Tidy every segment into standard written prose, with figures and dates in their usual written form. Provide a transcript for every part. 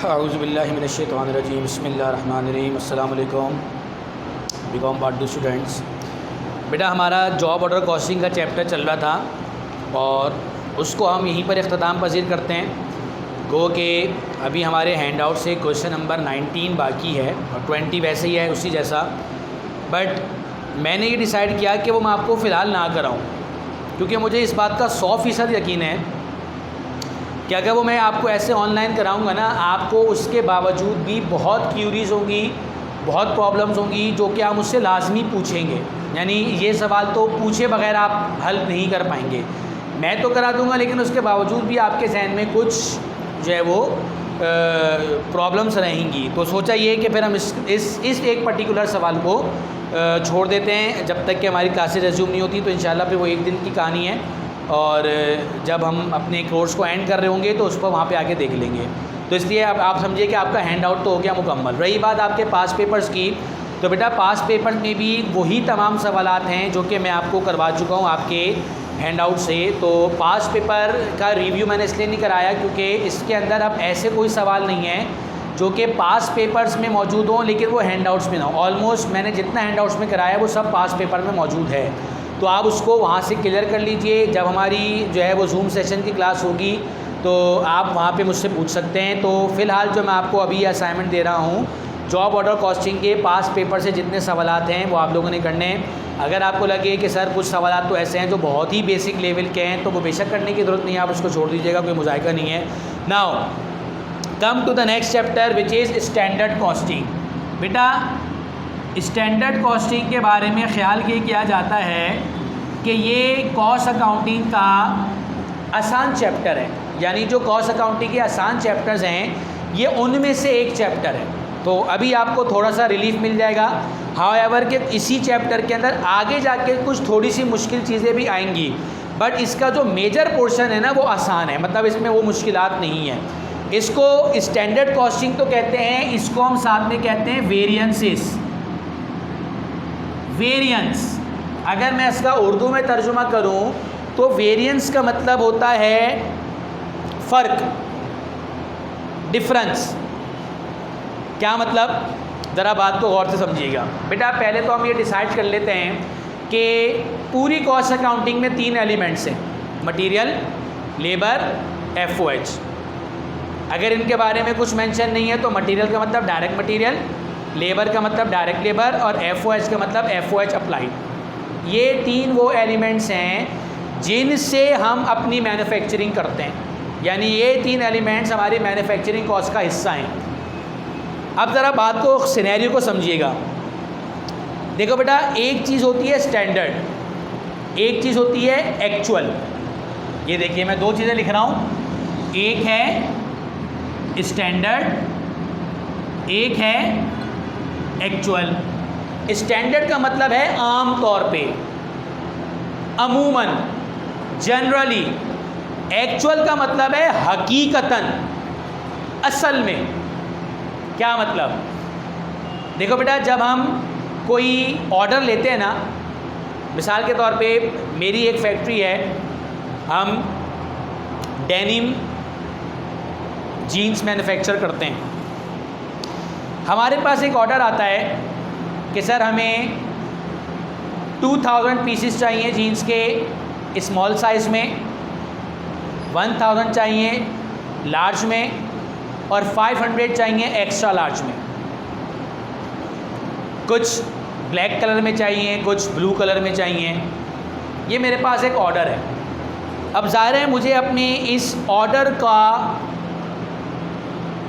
औज़ुबिल्लाहि मिनश्शैतानिर्रजीम बिस्मिल्लाहिर्रहमानिर्रहीम अस्सलामु अलैकुम बीकॉम पार्ट 2 स्टूडेंट्स। बेटा हमारा जॉब ऑर्डर कॉस्टिंग का चैप्टर चल रहा था और उसको हम यहीं पर इख्तिताम पज़ीर करते हैं। गो कि अभी हमारे हैंड आउट से क्वेश्चन नंबर 19 बाकी है और 20 वैसे ही है उसी जैसा, बट मैंने ये डिसाइड किया कि वो मैं आपको फ़िलहाल ना कराऊँ, क्योंकि मुझे इस बात का 100% यकीन है कि अगर वो मैं आपको ऐसे ऑनलाइन कराऊंगा ना, आपको उसके बावजूद भी बहुत क्यूरीज़ होंगी, बहुत प्रॉब्लम्स होंगी जो कि आप मुझसे लाजमी पूछेंगे। यानी ये सवाल तो पूछे बगैर आप हल नहीं कर पाएंगे। मैं तो करा दूंगा लेकिन उसके बावजूद भी आपके जहन में कुछ जो है वो प्रॉब्लम्स रहेंगी। तो सोचा ये कि फिर हम इस एक पर्टिकुलर सवाल को छोड़ देते हैं जब तक कि हमारी क्लासेस रिज्यूम नहीं होती। तो इंशाल्लाह फिर वो एक दिन की कहानी है और जब हम अपने कोर्स को एंड कर रहे होंगे तो उस पर वहाँ पे आके देख लेंगे। तो इसलिए अब आप समझिए कि आपका हैंड आउट तो हो गया मुकम्मल। रही बात आपके पास पेपर्स की, तो बेटा पास पेपर में भी वही तमाम सवालात हैं जो कि मैं आपको करवा चुका हूँ आपके हैंड आउट से। तो पास पेपर का रिव्यू मैंने इसलिए नहीं कराया क्योंकि इसके अंदर अब ऐसे कोई सवाल नहीं है जो कि पास पेपर्स में मौजूद हों लेकिन वो हैंड आउट्स में ना हो। ऑलमोस्ट मैंने जितना हैंड आउट्स में कराया वो सब पास पेपर में मौजूद है। तो आप उसको वहाँ से क्लियर कर लीजिए। जब हमारी जो है वो जूम सेशन की क्लास होगी तो आप वहाँ पे मुझसे पूछ सकते हैं। तो फ़िलहाल जो मैं आपको अभी असाइनमेंट दे रहा हूँ, जॉब ऑर्डर कॉस्टिंग के पास पेपर से जितने सवालात हैं वो आप लोगों ने करने हैं। अगर आपको लगे कि सर कुछ सवालात तो ऐसे हैं जो बहुत ही बेसिक लेवल के हैं तो वो बेशक करने की ज़रूरत नहीं है, आप उसको छोड़ दीजिएगा, कोई मुज़ायका नहीं है। Now come to the next chapter which is standard costing. बेटा स्टैंडर्ड कॉस्टिंग के बारे में ख्याल ये किया जाता है कि ये कॉस्ट अकाउंटिंग का आसान चैप्टर है। यानी जो कॉस्ट अकाउंटिंग के आसान चैप्टर्स हैं ये उनमें से एक चैप्टर है। तो अभी आपको थोड़ा सा रिलीफ मिल जाएगा। हाउएवर कि इसी चैप्टर के अंदर आगे जाके कुछ थोड़ी सी मुश्किल चीज़ें भी आएंगी, बट इसका जो मेजर पोर्शन है ना वो आसान है, मतलब इसमें वो मुश्किलात नहीं है। इसको स्टैंडर्ड कॉस्टिंग तो कहते हैं, इसको हम साथ में कहते हैं वेरियंसेस। वेरियंस अगर मैं इसका उर्दू में तर्जुमा करूं तो वेरियंस का मतलब होता है फ़र्क, डिफरेंस। क्या मतलब, ज़रा बात को गौर से समझिएगा। बेटा पहले तो हम ये डिसाइड कर लेते हैं कि पूरी कॉस्ट अकाउंटिंग में 3 एलिमेंट्स हैं, मटेरियल, लेबर, FOH। अगर इनके बारे में कुछ मेंशन नहीं है तो मटेरियल का मतलब डायरेक्ट मटेरियल, लेबर का मतलब डायरेक्ट लेबर और FOH का मतलब FOH अप्लाइड। ये 3 वो एलिमेंट्स हैं जिनसे हम अपनी मैन्युफैक्चरिंग करते हैं। यानी ये 3 एलिमेंट्स हमारी मैन्युफैक्चरिंग कॉस्ट का हिस्सा हैं। अब ज़रा बात को सिनेरियो को समझिएगा। देखो बेटा, एक चीज़ होती है स्टैंडर्ड, एक चीज़ होती है एक्चुअल। ये देखिए मैं 2 चीज़ें लिख रहा हूँ, एक है स्टैंडर्ड, एक है एक्चुअल। स्टैंडर्ड का मतलब है आम तौर पे, अमूमन, जनरली। एक्चुअल का मतलब है हकीकतन, असल में। क्या मतलब, देखो बेटा जब हम कोई ऑर्डर लेते हैं ना, मिसाल के तौर पे मेरी एक फैक्ट्री है, हम डेनिम जीन्स मैन्युफैक्चर करते हैं। हमारे पास एक ऑर्डर आता है कि सर हमें 2000 पीसेस चाहिए जीन्स के स्मॉल साइज़ में, 1000 चाहिए लार्ज में और 500 चाहिए एक्स्ट्रा लार्ज में। कुछ ब्लैक कलर में चाहिए, कुछ ब्लू कलर में चाहिए। ये मेरे पास एक ऑर्डर है। अब ज़ाहिर है मुझे अपने इस ऑर्डर का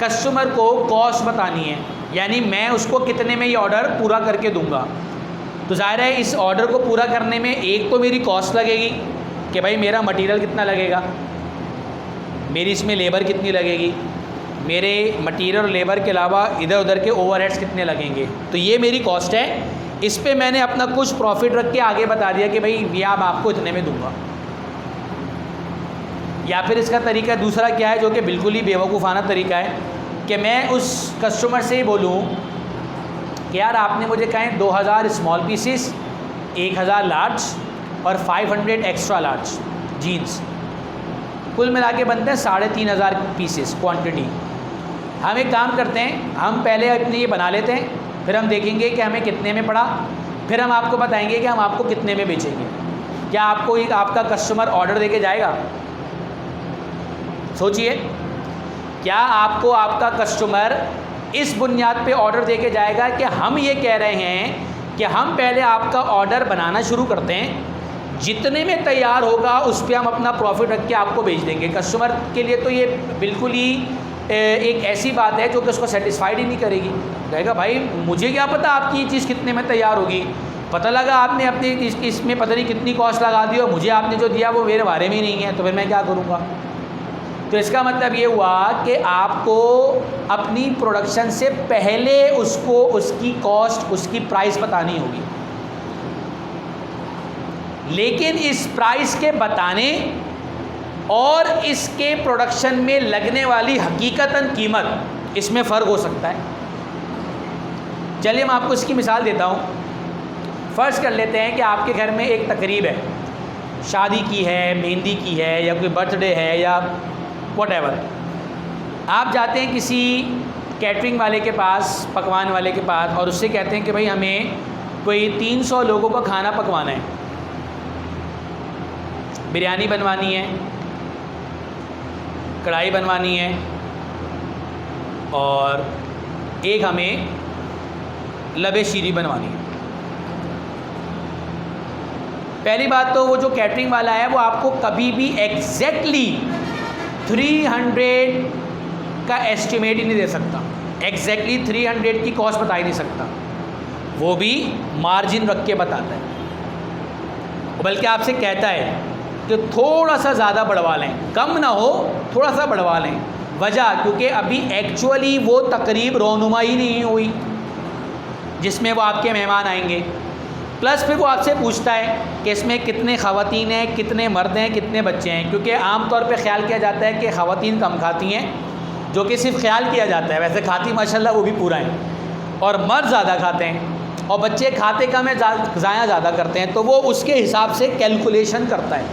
कस्टमर को कॉस्ट बतानी है, यानी मैं उसको कितने में ये ऑर्डर पूरा करके दूंगा। तो ज़ाहिर है इस ऑर्डर को पूरा करने में एक तो मेरी कॉस्ट लगेगी कि भाई मेरा मटेरियल कितना लगेगा, मेरी इसमें लेबर कितनी लगेगी, मेरे मटेरियल और लेबर के अलावा इधर उधर के ओवरहेड्स कितने लगेंगे। तो ये मेरी कॉस्ट है। इस पे मैंने अपना कुछ प्रॉफिट रख के आगे बता दिया कि भाई ये अब आपको इतने में दूंगा। या फिर इसका तरीका दूसरा क्या है जो कि बिल्कुल ही बेवकूफ़ाना तरीका है कि मैं उस कस्टमर से ही बोलूँ कि यार आपने मुझे कहें 2000 स्मॉल पीसीस, 1000 लार्ज और 500 एक्स्ट्रा लार्ज जीन्स, कुल मिला के बनते हैं 3500 पीसेस क्वांटिटी। हम एक काम करते हैं, हम पहले अपने ये बना लेते हैं, फिर हम देखेंगे कि हमें कितने में पड़ा, फिर हम आपको बताएंगे कि हम आपको कितने में बेचेंगे। क्या आपको एक आपका कस्टमर ऑर्डर देके जाएगा? सोचिए, क्या आपको आपका कस्टमर इस बुनियाद पे ऑर्डर देके जाएगा कि हम ये कह रहे हैं कि हम पहले आपका ऑर्डर बनाना शुरू करते हैं, जितने में तैयार होगा उस पर हम अपना प्रॉफिट रख के आपको बेच देंगे। कस्टमर के लिए तो ये बिल्कुल ही एक ऐसी बात है जो कि उसको सेटिस्फाइड ही नहीं करेगी। कहेगा भाई मुझे क्या पता आपकी ये चीज़ कितने में तैयार होगी, पता लगा आपने अपने इसमें पता नहीं कितनी कॉस्ट लगा दी और मुझे आपने जो दिया वो मेरे बारे में ही नहीं है, तो फिर मैं क्या करूँगा। तो इसका मतलब ये हुआ कि आपको अपनी प्रोडक्शन से पहले उसको उसकी कॉस्ट, उसकी प्राइस बतानी होगी। लेकिन इस प्राइस के बताने और इसके प्रोडक्शन में लगने वाली हकीकतन कीमत, इसमें फ़र्क हो सकता है। चलिए मैं आपको इसकी मिसाल देता हूँ। फ़र्ज़ कर लेते हैं कि आपके घर में एक तकरीब है, शादी की है, मेहंदी की है, या कोई बर्थडे है, या व्हाटएवर। आप जाते हैं किसी कैटरिंग वाले के पास, पकवान वाले के पास, और उससे कहते हैं कि भाई हमें कोई 300 लोगों का खाना पकवाना है, बिरयानी बनवानी है, कढ़ाई बनवानी है, और एक हमें लबे शीरी बनवानी है। पहली बात तो वो जो कैटरिंग वाला है वो आपको कभी भी एग्जैक्टली 300 का एस्टिमेट ही नहीं दे सकता, एग्जैक्टली 300 की कॉस्ट बता ही नहीं सकता, वो भी मार्जिन रख के बताता है। बल्कि आपसे कहता है कि थोड़ा सा ज़्यादा बढ़वा लें, कम ना हो, थोड़ा सा बढ़वा लें। वजह क्योंकि अभी एक्चुअली वो तकरीब रोनुमा ही नहीं हुई जिसमें वो आपके मेहमान आएंगे। प्लस फिर वो आपसे पूछता है कि इसमें कितने ख़वातीन हैं, कितने मर्द हैं, कितने बच्चे हैं, क्योंकि आम तौर पे ख्याल किया जाता है कि ख़वातीन कम खाती हैं, जो कि सिर्फ ख्याल किया जाता है, वैसे खाती माशाल्लाह वो भी पूरा है, और मर्द ज़्यादा खाते हैं और बच्चे खाते कम है, ज़ाया ज़्यादा करते हैं, तो वो उसके हिसाब से कैलकुलेशन करता है।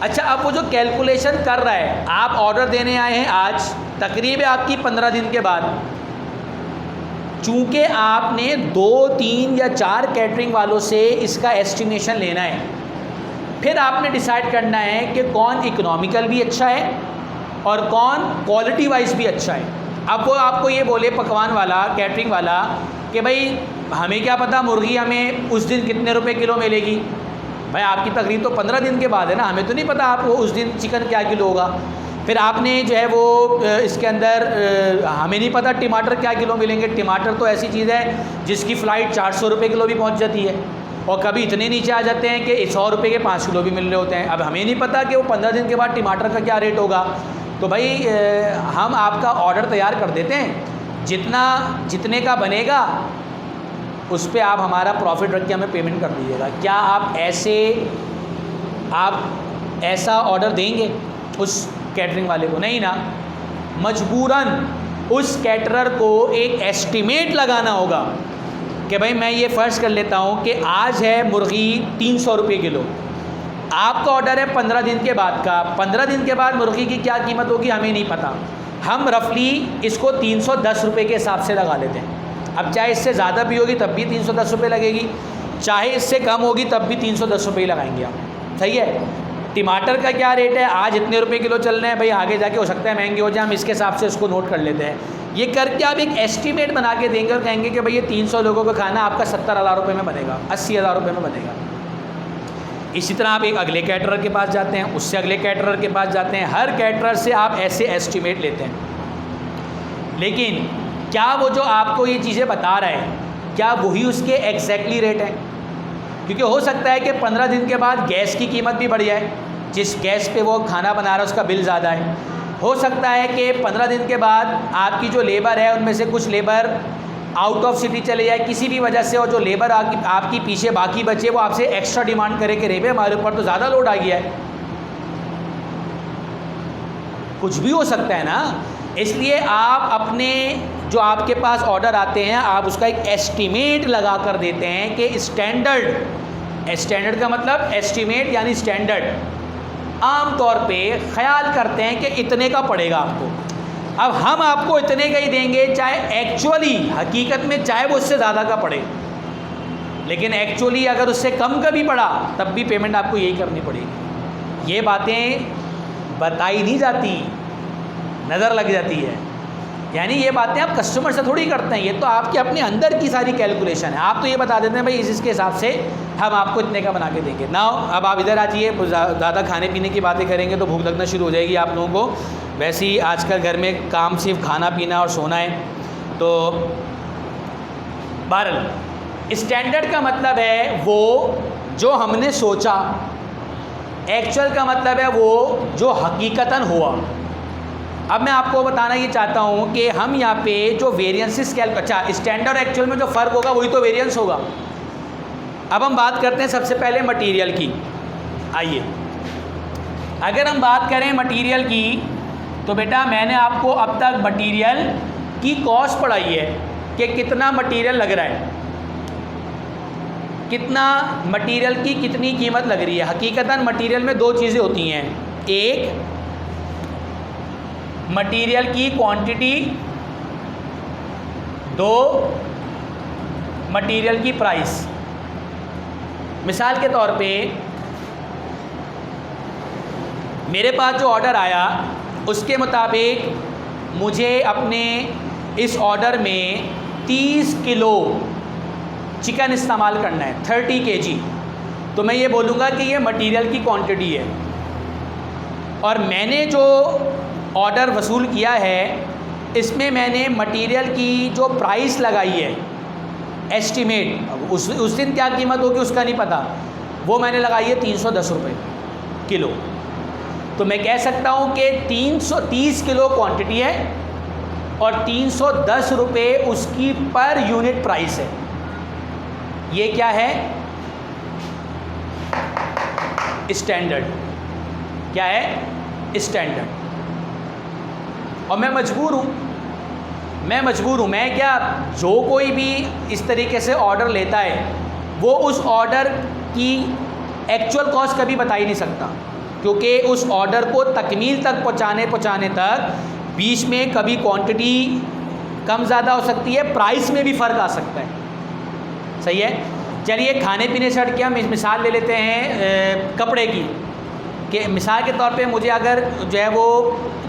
अच्छा, अब वो जो कैलकुलेशन कर रहा है, आप ऑर्डर देने आए हैं आज, तकरीब है आपकी 15 दिन के बाद, चूँकि आपने 2, 3 या 4 कैटरिंग वालों से इसका एस्टिमेशन लेना है, फिर आपने डिसाइड करना है कि कौन इकोनॉमिकल भी अच्छा है और कौन क्वालिटी वाइज भी अच्छा है। अब वो आपको ये बोले पकवान वाला, कैटरिंग वाला, कि भाई हमें क्या पता मुर्गी हमें उस दिन कितने रुपए किलो मिलेगी। भाई आपकी तकरीब तो 15 दिन के बाद है ना, हमें तो नहीं पता आपको उस दिन चिकन क्या किलो होगा। फिर आपने जो है वो इसके अंदर हमें नहीं पता टमाटर क्या किलो मिलेंगे। टमाटर तो ऐसी चीज़ है जिसकी फ़्लाइट 400 रुपये किलो भी पहुंच जाती है, और कभी इतने नीचे आ जाते हैं कि 100 रुपये के 5 किलो भी मिल रहे होते हैं। अब हमें नहीं पता कि वो 15 दिन के बाद टमाटर का क्या रेट होगा। तो भाई हम आपका ऑर्डर तैयार कर देते हैं, जितने का बनेगा उस पर आप हमारा प्रॉफिट रख के हमें पेमेंट कर दीजिएगा। क्या आप ऐसा ऑर्डर देंगे उस कैटरिंग वाले को? नहीं ना, मजबूरन उस कैटरर को एक एस्टिमेट लगाना होगा कि भाई मैं ये फ़र्ज़ कर लेता हूँ कि आज है मुर्गी 300 रुपये किलो, आपका ऑर्डर है 15 दिन के बाद का। 15 दिन के बाद मुर्गी की क्या कीमत होगी हमें नहीं पता, हम रफली इसको 310 रुपये के हिसाब से लगा लेते हैं। अब चाहे इससे ज़्यादा भी होगी तब भी 310 रुपये लगेगी, चाहे इससे कम होगी तब भी 310 रुपये लगाएंगे आप। सही है। टमाटर का क्या रेट है, आज इतने रुपए किलो चल रहे हैं, भाई आगे जाके हो सकता है महंगे हो जाए, हम इसके हिसाब से उसको नोट कर लेते हैं। ये करके आप एक एस्टीमेट बना के देंगे और कहेंगे कि भाई ये 300 लोगों का खाना आपका 70,000 रुपये में बनेगा, 80,000 रुपये में बनेगा। इसी तरह आप एक अगले कैटरर के पास जाते हैं, उससे अगले कैटरर के पास जाते हैं, हर कैटरर से आप ऐसे एस्टीमेट लेते हैं। लेकिन क्या वो जो आपको ये चीज़ें बता रहा है क्या वही उसके एग्जैक्टली रेट हैं? क्योंकि हो सकता है कि 15 दिन के बाद गैस की कीमत भी बढ़ जाए, जिस गैस पे वो खाना बना रहा है उसका बिल ज़्यादा है। हो सकता है कि 15 दिन के बाद आपकी जो लेबर है उनमें से कुछ लेबर आउट ऑफ सिटी चले जाए किसी भी वजह से, और जो लेबर आपकी पीछे बाकी बचे वो आपसे एक्स्ट्रा डिमांड करे कि रेबे हमारे ऊपर तो ज़्यादा लोड आ गया है। कुछ भी हो सकता है ना। इसलिए आप अपने जो आपके पास ऑर्डर आते हैं आप उसका एक एस्टीमेट लगा कर देते हैं कि स्टैंडर्ड का मतलब एस्टीमेट यानी स्टैंडर्ड, आम तौर पे ख्याल करते हैं कि इतने का पड़ेगा आपको। अब हम आपको इतने का ही देंगे, चाहे एक्चुअली हकीकत में चाहे वो उससे ज़्यादा का पड़े, लेकिन एक्चुअली अगर उससे कम का भी पड़ा तब भी पेमेंट आपको यही करनी पड़ेगी। ये बातें बताई नहीं जाती, नज़र लग जाती है। यानी ये बातें आप कस्टमर से थोड़ी करते हैं, ये तो आपके अपने अंदर की सारी कैलकुलेशन है। आप तो ये बता देते हैं भाई इसके हिसाब से हम आपको इतने का बना के देंगे ना। अब आप इधर आ जाइए, ज़्यादा खाने पीने की बातें करेंगे तो भूख लगना शुरू हो जाएगी आप लोगों को। वैसे ही आजकल घर में काम सिर्फ खाना पीना और सोना है। तो बहरहाल स्टैंडर्ड का मतलब है वो जो हमने सोचा, एक्चुअल का मतलब है वो जो हकीकतन हुआ। अब मैं आपको बताना ये चाहता हूँ कि हम यहाँ पे जो वेरिएंसेस अच्छा स्टैंडर्ड और एक्चुअल में जो फ़र्क होगा वही तो वेरिएंस होगा। अब हम बात करते हैं सबसे पहले मटेरियल की। आइए, अगर हम बात करें मटेरियल की तो बेटा मैंने आपको अब तक मटेरियल की कॉस्ट पढ़ाई है कि कितना मटेरियल लग रहा है, कितना मटेरियल की कितनी कीमत लग रही है। हकीकतन मटेरियल में दो चीज़ें होती हैं, एक मटेरियल की क्वांटिटी, दो मटेरियल की प्राइस। मिसाल के तौर पे मेरे पास जो ऑर्डर आया उसके मुताबिक मुझे अपने इस ऑर्डर में 30 किलो चिकन इस्तेमाल करना है, 30 kg। तो मैं ये बोलूँगा कि ये मटेरियल की क्वांटिटी है। और मैंने जो ऑर्डर वसूल किया है इसमें मैंने मटेरियल की जो प्राइस लगाई है, एस्टीमेट, उस दिन क्या कीमत होगी उसका नहीं पता, वो मैंने लगाई है 310 रुपये किलो। तो मैं कह सकता हूँ कि 330 किलो क्वांटिटी है और 310 रुपये उसकी पर यूनिट प्राइस है। ये क्या है? स्टैंडर्ड। क्या है? स्टैंडर्ड। और मैं मजबूर हूँ, मैं क्या, जो कोई भी इस तरीके से ऑर्डर लेता है वो उस ऑर्डर की एक्चुअल कॉस्ट कभी बता ही नहीं सकता, क्योंकि उस ऑर्डर को तकमील तक पहुँचाने तक बीच में कभी क्वांटिटी कम ज़्यादा हो सकती है, प्राइस में भी फ़र्क आ सकता है। सही है। चलिए खाने पीने से हट के हम मिसाल ले लेते हैं कपड़े की, कि मिसाल के तौर पे मुझे अगर जो है वो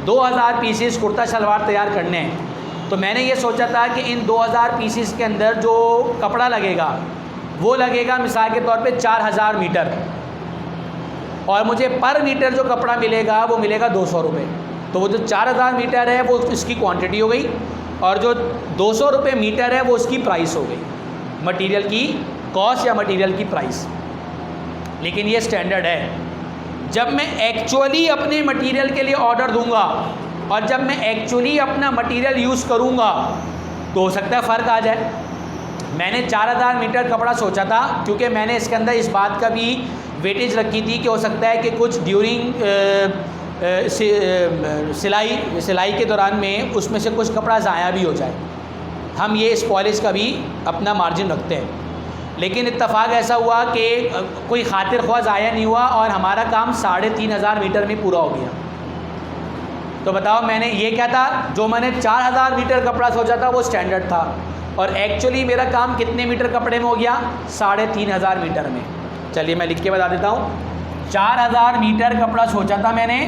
2000 पीसेस कुर्ता शलवार तैयार करने हैं, तो मैंने ये सोचा था कि इन 2000 पीसेस के अंदर जो कपड़ा लगेगा वो लगेगा मिसाल के तौर पे 4000 मीटर, और मुझे पर मीटर जो कपड़ा मिलेगा वो मिलेगा 200 रुपये। तो वो जो 4000 मीटर है वो इसकी क्वांटिटी हो गई, और जो 200 रुपये मीटर है वो उसकी प्राइस हो गई, मटेरियल की कॉस्ट या मटेरियल की प्राइस। लेकिन ये स्टैंडर्ड है। जब मैं एक्चुअली अपने मटेरियल के लिए ऑर्डर दूंगा और जब मैं एक्चुअली अपना मटेरियल यूज़ करूंगा तो हो सकता है फ़र्क आ जाए। मैंने 4000 मीटर कपड़ा सोचा था, क्योंकि मैंने इसके अंदर इस बात का भी वेटेज रखी थी कि हो सकता है कि कुछ ड्यूरिंग सिलाई के दौरान में उसमें से कुछ कपड़ा ज़ाया भी हो जाए। हम ये स्पॉलिश का भी अपना मार्जिन रखते हैं। लेकिन इत्तफाक ऐसा हुआ कि कोई खातिर ख्वाह ज़ाया नहीं हुआ और हमारा काम 3500 मीटर में पूरा हो गया। तो बताओ, मैंने ये क्या था, जो मैंने 4000 मीटर कपड़ा सोचा था वो स्टैंडर्ड था, और एक्चुअली मेरा काम कितने मीटर कपड़े में हो गया? 3500 मीटर में। चलिए मैं लिख के बता देता हूँ। 4000 मीटर कपड़ा सोचा था मैंने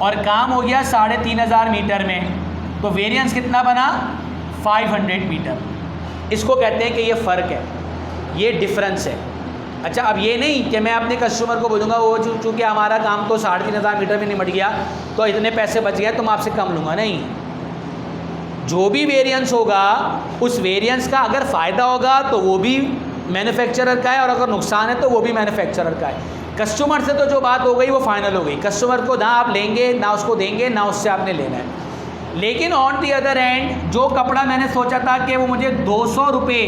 और काम हो गया 3500 मीटर में, तो वेरिएंस कितना बना? 500 मीटर। इसको कहते हैं कि ये फ़र्क है, ये डिफरेंस है। अच्छा, अब ये नहीं कि मैं अपने कस्टमर को बोलूँगा वो चूँकि हमारा काम तो 3500 मीटर में निमट गया तो इतने पैसे बच गए तो मैं आपसे कम लूँगा। नहीं, जो भी वेरिएंस होगा उस वेरिएंस का अगर फ़ायदा होगा तो वो भी मैन्युफैक्चरर का है, और अगर नुकसान है तो वो भी मैन्युफैक्चरर का है। कस्टमर से तो जो बात हो गई वो फाइनल हो गई। कस्टमर को ना आप लेंगे, ना उसको देंगे, ना उससे आपने लेना है। लेकिन ऑन दी अदर एंड जो कपड़ा मैंने सोचा था कि वो मुझे 200 रुपये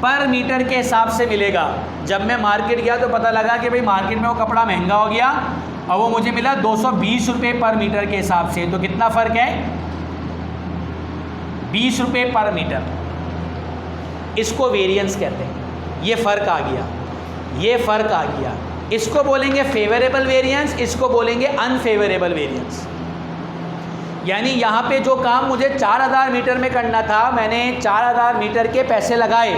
पर मीटर के हिसाब से मिलेगा, जब मैं मार्केट गया तो पता लगा कि भाई मार्केट में वो कपड़ा महंगा हो गया और वो मुझे मिला 220 रुपये पर मीटर के हिसाब से। तो कितना फ़र्क है? 20 रुपये पर मीटर। इसको वेरिएंस कहते हैं। ये फ़र्क आ गया, ये फ़र्क आ गया। इसको बोलेंगे फेवरेबल वेरिएंस, इसको बोलेंगे अनफेवरेबल वेरिएंस। यानी यहाँ पे जो काम मुझे 4000 मीटर में करना था, मैंने 4000 मीटर के पैसे लगाए,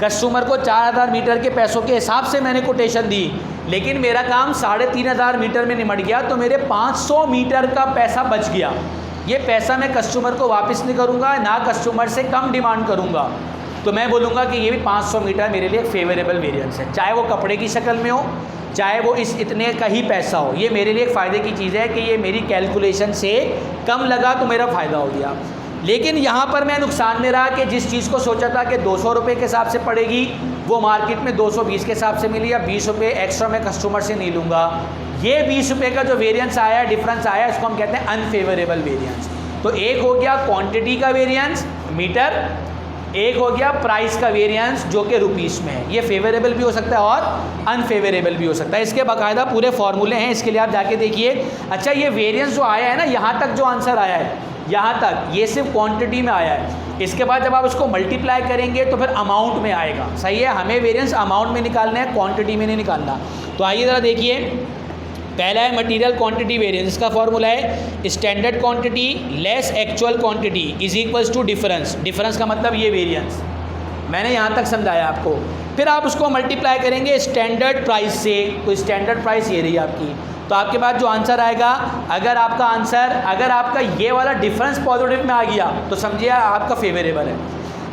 कस्टमर को 4000 मीटर के पैसों के हिसाब से मैंने कोटेशन दी, लेकिन मेरा काम 3500 मीटर में निमट गया, तो मेरे 500 मीटर का पैसा बच गया। ये पैसा मैं कस्टमर को वापस नहीं करूँगा, ना कस्टमर से कम डिमांड करूँगा, तो मैं बोलूँगा कि ये भी 500 मीटर मेरे लिए फेवरेबल वेरिएंस है, चाहे वो कपड़े की शक्ल में हो, चाहे वो इतने का ही पैसा हो। ये मेरे लिए एक फ़ायदे की चीज़ है कि ये मेरी कैलकुलेशन से कम लगा तो मेरा फ़ायदा हो गया। लेकिन यहाँ पर मैं नुकसान में रहा कि जिस चीज़ को सोचा था कि 200 रुपये के हिसाब से पड़ेगी, वो मार्केट में 220 के हिसाब से मिली, या 20 रुपये एक्स्ट्रा मैं कस्टमर से नहीं लूँगा। ये 20 रुपये का जो वेरिएंस आया, डिफरेंस आया, इसको हम कहते हैं अनफेवरेबल वेरिएंस। तो एक हो गया क्वांटिटी का वेरिएंस मीटर, एक हो गया प्राइस का वेरिएंस जो कि रुपीस में है। ये फेवरेबल भी हो सकता है और अनफेवरेबल भी हो सकता है। इसके बाकायदा पूरे फॉर्मूले हैं, इसके लिए आप जाके देखिए। अच्छा, ये वेरिएंस जो आया है ना, यहाँ तक जो आंसर आया है, यहाँ तक ये सिर्फ क्वांटिटी में आया है। इसके बाद जब आप उसको मल्टीप्लाई करेंगे तो फिर अमाउंट में आएगा। सही है, हमें वेरिएंस अमाउंट में निकालना है, क्वांटिटी में नहीं निकालना। तो आइए ज़रा देखिए, पहला है मटेरियल क्वांटिटी वेरिएंस। इसका फॉर्मूला है standard quantity less actual quantity is equals to difference. Difference का मतलब ये वेरिएंस, मैंने यहाँ तक समझाया आपको। फिर आप उसको मल्टीप्लाई करेंगे स्टैंडर्ड प्राइस से, तो स्टैंडर्ड प्राइस ये रही आपकी। तो आपके पास जो आंसर आएगा, अगर आपका ये वाला डिफरेंस पॉजिटिव में आ गया तो समझिए आपका फेवरेबल है।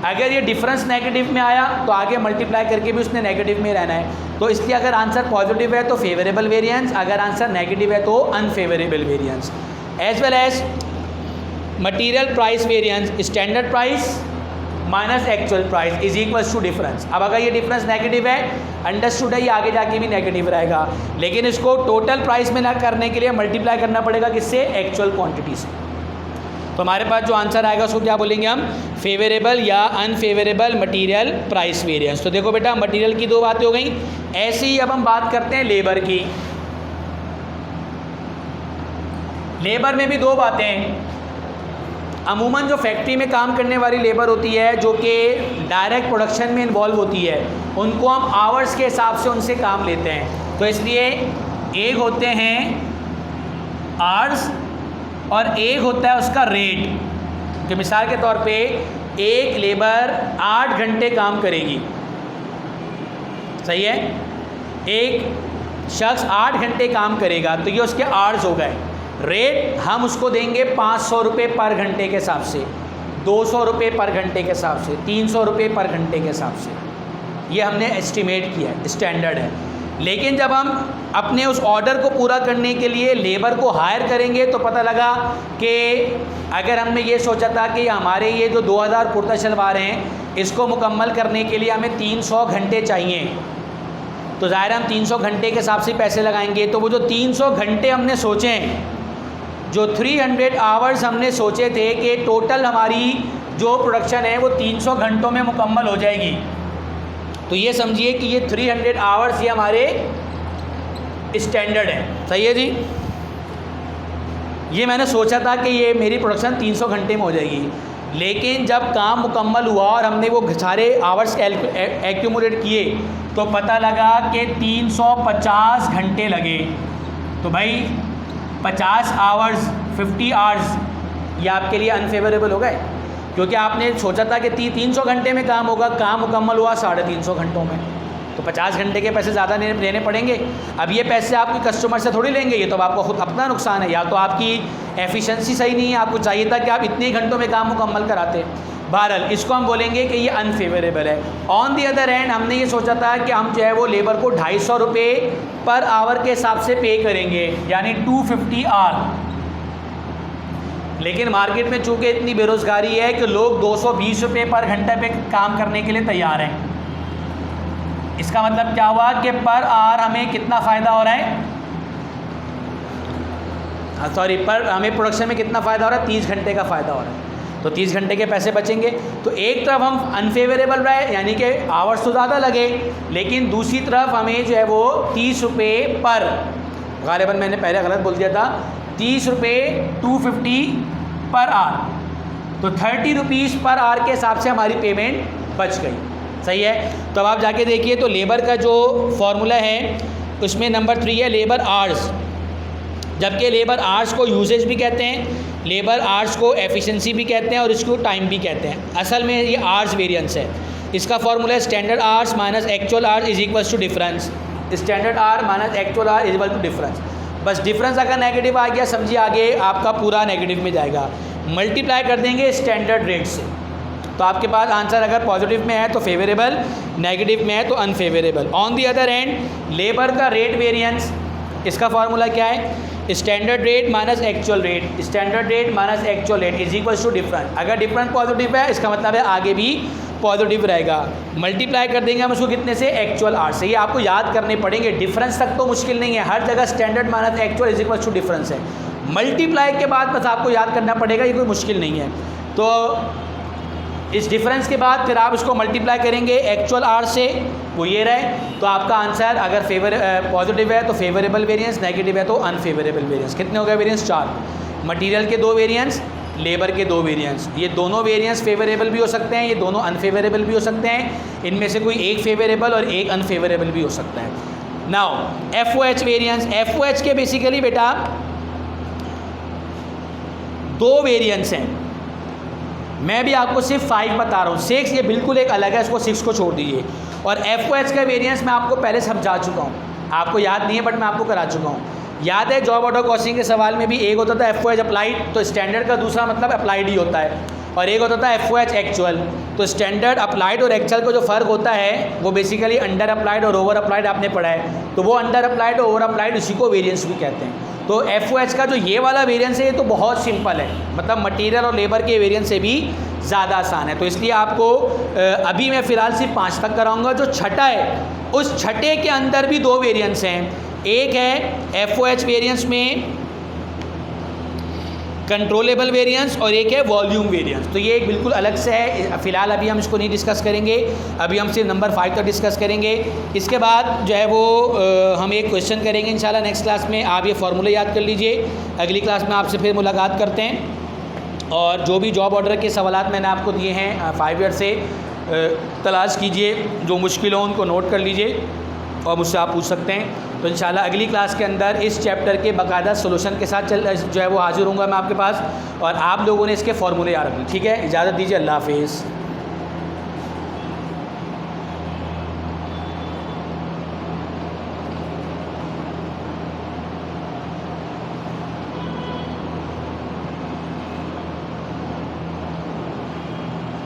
अगर ये डिफरेंस नेगेटिव में आया तो आगे मल्टीप्लाई करके भी उसने नेगेटिव में रहना है। तो इसलिए अगर आंसर पॉजिटिव है तो फेवरेबल वेरिएंस, अगर आंसर नेगेटिव है तो unfavourable variance. As well as material price variance, standard price minus actual price is equals to difference. अब अगर ये डिफरेंस नेगेटिव है, अंडरस्टूड है, ये आगे जाके भी नेगेटिव रहेगा, लेकिन इसको टोटल प्राइस में ना करने के लिए मल्टीप्लाई करना पड़ेगा किससे? एक्चुअल क्वांटिटी से। तो हमारे पास जो आंसर आएगा उसको क्या बोलेंगे हम? फेवरेबल या अनफेवरेबल मटेरियल प्राइस वेरिएंस। तो देखो बेटा, मटेरियल की दो बातें हो गई। ऐसे ही अब हम बात करते हैं लेबर की। लेबर में भी दो बातें हैं। अमूमन जो फैक्ट्री में काम करने वाली लेबर होती है, जो कि डायरेक्ट प्रोडक्शन में इन्वॉल्व होती है, उनको हम आवर्स के हिसाब से उनसे काम लेते हैं। तो इसलिए एक होते हैं आवर्स और एक होता है उसका रेट। कि मिसाल के तौर पे एक लेबर 8 घंटे काम करेगी, सही है, एक शख्स 8 घंटे काम करेगा, तो ये उसके आवर्स हो गए। रेट हम उसको देंगे 500 रुपये पर घंटे के हिसाब से, 200 रुपये पर घंटे के हिसाब से, 300 रुपये पर घंटे के हिसाब से। ये हमने एस्टिमेट किया है, स्टैंडर्ड है। लेकिन जब हम अपने उस ऑर्डर को पूरा करने के लिए लेबर को हायर करेंगे तो पता लगा कि अगर हमने ये सोचा था कि हमारे ये जो 2000 कुर्ता शलवार हैं, इसको मुकम्मल करने के लिए हमें 300 घंटे चाहिए, तो ज़ाहिर हम 300 घंटे के हिसाब से पैसे लगाएंगे। तो वो जो 300 घंटे हमने सोचे हैं, जो 300 आवर्स हमने सोचे थे कि टोटल हमारी जो प्रोडक्शन है वो 300 घंटों में मुकम्मल हो जाएगी, तो ये समझिए कि ये 300 आवर्स ये हमारे स्टैंडर्ड है। सही है जी, ये मैंने सोचा था कि ये मेरी प्रोडक्शन 300 घंटे में हो जाएगी, लेकिन जब काम मुकम्मल हुआ और हमने वो सारे आवर्स एक्यूमुलेट किए तो पता लगा कि 350 घंटे लगे। तो भाई 50 आवर्स 50 आवर्स ये आपके लिए अनफेवरेबल हो गए, क्योंकि आपने सोचा था कि 300 घंटे में काम होगा, काम मुकम्मल हुआ 350 घंटों में, तो 50 घंटे के पैसे ज़्यादा लेने पड़ेंगे। अब ये पैसे आपके कस्टमर से थोड़ी लेंगे, ये तो आपको खुद अपना नुकसान है। या तो आपकी एफिशिएंसी सही नहीं है, आपको चाहिए था कि आप इतने घंटों में काम मुकम्मल कराते। बहरहाल इसको हम बोलेंगे कि ये अनफेवरेबल है। ऑन दी अदर हैंड हमने ये सोचा था कि हम जो है वो लेबर को 250 रुपये पर आवर के हिसाब से पे करेंगे, यानी 250 आवर। लेकिन मार्केट में चूँकि इतनी बेरोज़गारी है कि लोग 220 रुपये पर घंटे पे काम करने के लिए तैयार हैं। इसका मतलब क्या हुआ कि पर आवर हमें कितना फ़ायदा हो रहा है, पर हमें प्रोडक्शन में कितना फ़ायदा हो रहा है? 30 घंटे का फ़ायदा हो रहा है, तो 30 घंटे के पैसे बचेंगे। तो एक तरफ हम अनफेवरेबल रहे, यानी कि आवर्स तो ज़्यादा लगे, लेकिन दूसरी तरफ हमें जो है वो 30 रुपये पर, गालिबन मैंने पहले गलत बोल दिया था, 30 रुपये 250 पर आवर, तो 30 रुपीज़ पर आवर के हिसाब से हमारी पेमेंट बच गई। सही है, तो अब आप जाके देखिए, तो लेबर का जो फॉर्मूला है उसमें नंबर 3 है लेबर आवर्स। जबकि लेबर आवर्स को यूजेज भी कहते हैं, लेबर आवर्स को एफिशिएंसी भी कहते हैं और इसको टाइम भी कहते हैं। असल में ये आवर्स वेरिएंस है। इसका फॉर्मूला है standard hours minus actual hours is equal to difference. Standard hour minus actual hour is equal to difference. बस डिफरेंस अगर नेगेटिव आ गया समझिए आगे आपका पूरा नेगेटिव में जाएगा। मल्टीप्लाई कर देंगे स्टैंडर्ड रेट से, तो आपके पास आंसर अगर पॉजिटिव में है तो फेवरेबल, नेगेटिव में है तो unfavourable. On the other hand labour का रेट वेरिएंस, इसका फार्मूला क्या है? Standard rate minus actual rate, standard rate minus actual rate is equal to difference. अगर डिफरेंस पॉजिटिव है इसका मतलब है आगे भी पॉजिटिव रहेगा। मल्टीप्लाई कर देंगे हम उसको कितने से? एक्चुअल आर से। ये आपको याद करने पड़ेंगे, डिफरेंस तक तो मुश्किल नहीं है, हर जगह standard minus actual is equal to difference है। मल्टीप्लाई के बाद बस आपको याद करना पड़ेगा, ये कोई मुश्किल नहीं है। तो इस डिफरेंस के बाद फिर आप इसको मल्टीप्लाई करेंगे एक्चुअल आर से, वो ये रहे। तो आपका आंसर अगर पॉजिटिव है तो फेवरेबल वेरिएंस, नेगेटिव है तो अनफेवरेबल वेरिएंस। कितने हो गए वेरिएंस? 4। मटेरियल के 2 वेरिएंस, लेबर के 2 वेरिएंस। ये दोनों वेरिएंस फेवरेबल भी हो सकते हैं, ये दोनों अनफेवरेबल भी हो सकते हैं। इनमें से कोई एक फेवरेबल और एक अनफेवरेबल भी हो सकता है। नाउ FOH वेरिएंस, FOH के बेसिकली बेटा 2 वेरिएंस हैं। मैं भी आपको सिर्फ 5 बता रहा हूँ, 6 ये बिल्कुल एक अलग है, इसको 6 को छोड़ दीजिए। और FOH का वेरिएंस मैं आपको पहले समझा चुका हूँ, आपको याद नहीं है बट मैं आपको करा चुका हूँ। याद है जॉब ऑर्डर कॉस्टिंग के सवाल में भी एक होता था FOH अप्लाइड, तो स्टैंडर्ड का दूसरा मतलब अप्लाइड ही होता है, और एक होता था FOH एक्चुअल। तो स्टैंडर्ड, अप्लाइड और एक्चुअल का जो फ़र्क होता है वो बेसिकली अंडर अप्लाइड और ओवर अप्लाइड आपने पढ़ा है, तो वो अंडर अप्लाइड और ओवर अप्लाइड उसी को वेरिएंस भी कहते हैं। तो FOH का जो ये वाला वेरिएंस है ये तो बहुत सिंपल है, मतलब मटेरियल और लेबर के वेरिएंस से भी ज़्यादा आसान है। तो इसलिए आपको अभी मैं फ़िलहाल सिर्फ 5 तक कराऊंगा। जो छठा है उस छठे के अंदर भी 2 वेरिएंस हैं। एक है FOH वेरिएंस में कंट्रोलेबल वेरिएंस और एक है वॉल्यूम वेरिएंस। तो ये एक बिल्कुल अलग से है, फ़िलहाल अभी हम इसको नहीं डिस्कस करेंगे, अभी हम सिर्फ नंबर 5 तक डिस्कस करेंगे। इसके बाद जो है वो हम एक क्वेश्चन करेंगे इंशाल्लाह नेक्स्ट क्लास में। आप ये फार्मूले याद कर लीजिए, अगली क्लास में आपसे फिर मुलाकात करते हैं। और जो भी जॉब ऑर्डर के सवालात मैंने आपको दिए हैं 5 ईयर से तलाश कीजिए, जो मुश्किल हो उनको नोट कर लीजिए और मुझसे आप पूछ सकते हैं। तो इंशाल्लाह अगली क्लास के अंदर इस चैप्टर के बाकायदा सोल्यूशन के साथ जो है वो हाजिर होऊंगा मैं आपके पास, और आप लोगों ने इसके फॉर्मूले याद रखने। ठीक है, इजाज़त दीजिए, अल्लाह हाफिज़।